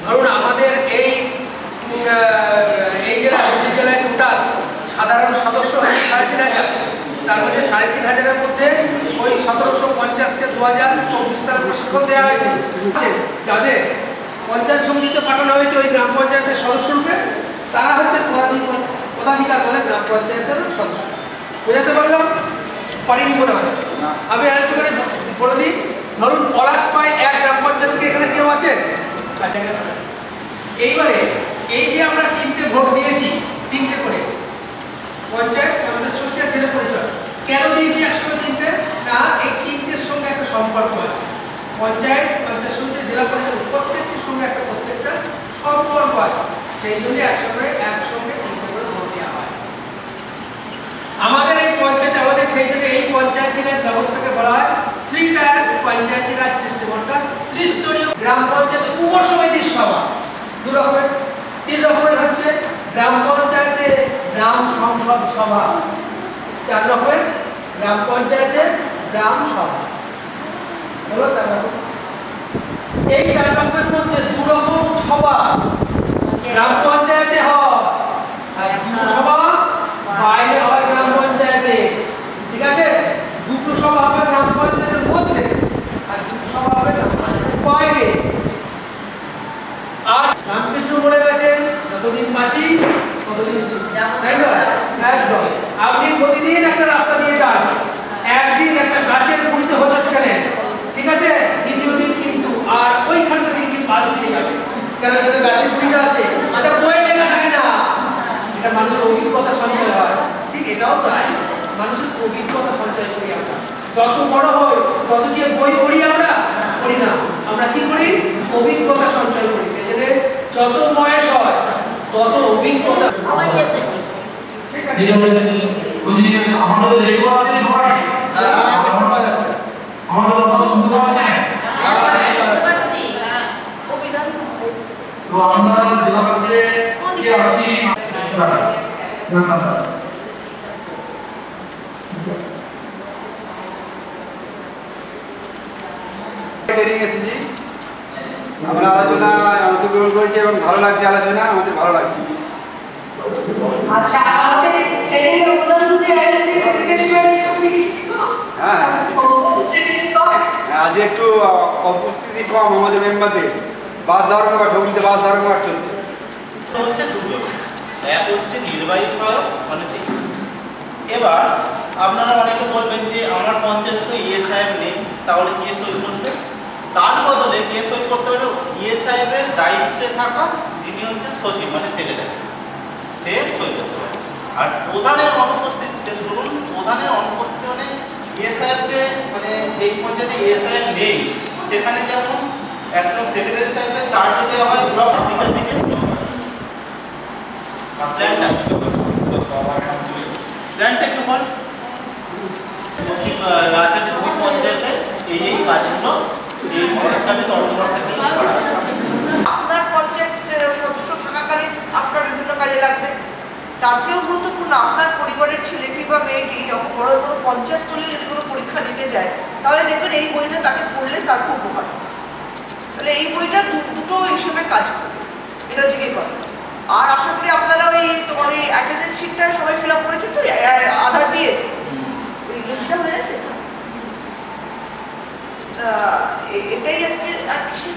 ধরুন আমাদের এই জেলায় টোটাল সাধারণ সদস্য ৩,৫০০, তার মধ্যে ৩,৫০০-এর মধ্যে ওই ১৭৫০কে ২০২৪ সালে প্রশিক্ষণ দেওয়া হয়েছে, যাদের পঞ্চায়েত সমিতিতে পাঠানো হয়েছে ওই গ্রাম পঞ্চায়েতের সদস্য রূপে, তারা হচ্ছে পদাধিকার বলে গ্রাম পঞ্চায়েতের সদস্য। বোঝাতে পারলাম? পারিনি মনে হয়। আমি আরেকটু করে বলে দিই, ধরুন পলাশপাড়ায় এক গ্রাম পঞ্চায়েতকে এখানে কেউ আছে? আচ্ছা, এইবারে এই যে আমরা 3টে ভোট দিয়েছি, 3টে করে পঞ্চায়েত, পঞ্চায়েত সমিতি আর জেলা পরিষদ, কেন দিয়েছি একসঙ্গে 3টে? না, এই 3টের সঙ্গে একটা সম্পর্ক আছে। পঞ্চায়েত, পঞ্চায়েত সমিতি, জেলা পরিষদ প্রত্যেকটির সঙ্গে প্রত্যেকটা সম্পর্ক আছে, সেই জন্য একসঙ্গে 3টে করে ভোট দেওয়া হয়। আমাদের এই পঞ্চায়েতে, আমাদের সেই জন্য এই পঞ্চায়েতি রাজ ব্যবস্থাকে বলা হয় 3 টায়ার পঞ্চায়েতি রাজ সিস্টেম, অর্থাৎ ত্রিস্তরীয় গ্রাম পঞ্চায়েত উপসমিতির সভা। 2 রকমের, 3 রকমের হচ্ছে গ্রাম পঞ্চায়েতে গ্রাম সংসদ সভা, 4 রকমের গ্রাম পঞ্চায়েতে গ্রাম সভা। হলো 4 রকম। এই 4 রকমের মধ্যে 2 রকম সভা গ্রাম পঞ্চায়েতে হয়, আর 2 সভা বাইরে হয় গ্রাম পঞ্চায়েতে। ঠিক আছে? 2 সভা হবে গ্রাম পঞ্চায়েতের মধ্যে, আর 2 সভা হবে গ্রাম পঞ্চায়েতের বাইরে। আর রামকৃষ্ণ বলে গেছেন, যতদিন বাঁচি ততদিন শিখি, তাই তো? একদম। আপনি প্রতিদিন একটা রাস্তা দিয়ে যান, একদিন একটা গাছের গুঁড়িতে হোঁচট খেলেন, ঠিক আছে? দ্বিতীয় দিন কিন্তু আর ওইখানটা দিয়ে কি পাশ দিয়ে যাবে, কেন? যেটা গাছের গুঁড়িটা আছে এটা বয়ে লেখা থাকে না, এটা মানুষের অভিজ্ঞতা সঞ্চয় হয়। ঠিক এটাও তাই, মানুষের অভিজ্ঞতা সঞ্চয় করি আমরা। যত বড় হয় তত কি বই পড়ি আমরা? পড়ি না, আমরা কি করি? অভিজ্ঞতা সঞ্চয় করি। এজন্য যত বয়স হয় তত অভিজ্ঞতা। আমাদের রেগুলার আছে সবাই, আমাদের কথা শুনতে পাচ্ছেন? তো আমরা জেলা থেকে কে আছি ট্রেনিং এসেছি, আমরা আলোচনা অংশগ্রহণ করেছি এবং ভালো লাগছে, আলোচনা আমাদের ভালো লাগছে। আচ্ছা, আমাদের ট্রেনিং এর উদাহরণ যে রিফ্রেশমেন্ট ছিল, হ্যাঁ আজ একটু উপস্থিতি কম আমাদের মেম্বারদের। বাস ধর্মঘট, হুগলিতে বাস ধর্মঘট চলছে। হচ্ছে 2জন, এক হচ্ছে নির্বাহী সহায়ক, মানে এবার আপনারা অনেকে বলবেন যে আমার পঞ্চায়েতে তো ইয়ে সাহেব নেই, তাহলে কে সই করবে? তার বদলে কে সই করতে হবে? ইয়ে সাহেবের দায়িত্বে থাকা যিনি হচ্ছেন সচিব, মানে সেক্রেটারি, সে সই করতে হবে। আর প্রধানের অনুপস্থিতিতে, ধরুন প্রধানের অনুপস্থিতি মানে ইয়ে সাহেবকে, মানে যেই পঞ্চায়েতে ইয়ে সাহেব নেই সেখানে যেমন একদম সেক্রেটারি সাহেবকে চার্জে দেওয়া হয় ব্লক অফিসের দিকে, প্ল্যানটা একটু বল। রাজনীতি পঞ্চায়েতে এই কাজগুলো এই ২০২৬ অক্টোবর থেকে আপনার পঞ্চায়েতের সদস্য থাকাকালীন আপনার বিভিন্ন কাজে লাগবে। তার চেয়েও গুরুত্বপূর্ণ, আপনার পরিবারের ছেলেটি বা মেয়েটি যখন বড় বড় পঞ্চায়েতস্থলীয় যদি কোনো পরীক্ষা দিতে যায়, তাহলে দেখবেন এই বইটা তাকে পড়লে তার খুব উপকার। তাহলে এই বইটা দুটো হিসেবে কাজ করবে, এটা জিজ্ঞেস করে। আর আশা করি আপনারা ওই তোমার এই অ্যাটেন্ডেন্স শিটটা সবাই ফিল আপ করেছেন তো, আধার দিয়ে ওই লিঙ্কটা হয়ে গেছে। এটাই আজকে আর বিশেষ